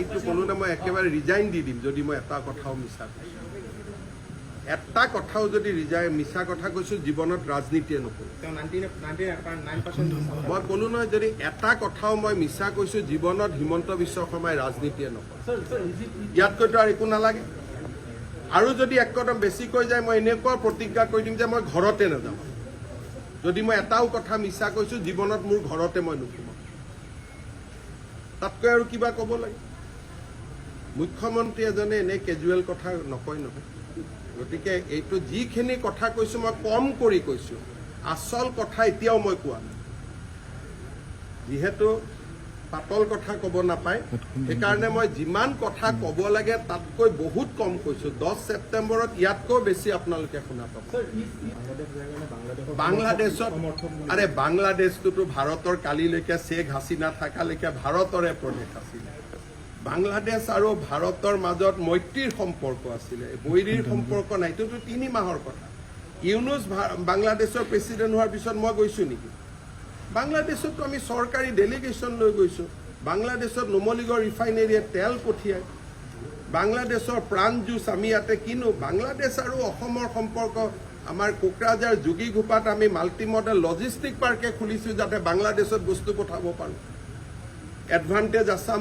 মইতো ক'লো না মই একেবাৰে ৰিজাইন দি দিম যদি মই এটা কথাও মিছা কৈছোঁ এটা কথাও যদি মিছা কথা কৈছোঁ জীৱনত ৰাজনীতিয়ে নকৰোঁ মই ক'লো নহয় যদি এটা কথাও মই মিছা কৈছোঁ জীৱনত হিমন্ত বিশ্ব শৰ্মাই ৰাজনীতিয়ে নকৰোঁ ইয়াতকৈতো আৰু একো নালাগে আৰু যদি একদম বেছি কৈ যায় মই এনেকুৱা প্ৰতিজ্ঞা কৰি দিম যে মই ঘৰতে নাযাওঁ যদি মই এটাও কথা মিছা কৈছোঁ জীৱনত মোৰ ঘৰতে মই নুসুমাম তাতকৈ আৰু কিবা ক'ব লাগে মুখ্যমন্ত্ৰী এজনে এনে কেজুৱেল কথা নকয় নহয় গতিকে এইটো যিখিনি কথা কৈছোঁ মই কম কৰি কৈছোঁ আচল কথা এতিয়াও মই কোৱা নাই যিহেতু পাতল কথা ক'ব নাপায় সেইকাৰণে মই যিমান কথা ক'ব লাগে তাতকৈ বহুত কম কৈছোঁ 10 ছেপ্টেম্বৰত ইয়াতকৈ বেছি আপোনালোকে শুনা পাব বাংলাদেশত আৰে বাংলাদেশটোতো ভাৰতৰ কালিলৈকে শ্বেখ হাছিনা থাকালৈকে ভাৰতৰে প্ৰদেশ আছিলে বাংলাদেশ আৰু ভাৰতৰ মাজত মৈত্ৰীৰ সম্পৰ্ক আছিলে বৈৰীৰ সম্পৰ্ক নাই এইটোতো 3 মাহৰ কথা ইউনুছ বাংলাদেশৰ প্ৰেচিডেণ্ট হোৱাৰ পিছত মই গৈছোঁ নেকি বাংলাদেশতো আমি চৰকাৰী ডেলিগেশ্যন লৈ গৈছোঁ বাংলাদেশত নুমলীগড় ৰিফাইনেৰীয়ে তেল পঠিয়ায় বাংলাদেশৰ প্ৰাণ জুচ আমি ইয়াতে কিনো বাংলাদেশ আৰু অসমৰ সম্পৰ্ক আমাৰ কোকৰাঝাৰ যোগীঘোপাত আমি মাল্টি মডেল লজিষ্টিক পাৰ্কে খুলিছোঁ যাতে বাংলাদেশত বস্তু পঠাব পাৰোঁ এডভান্টেজ আছাম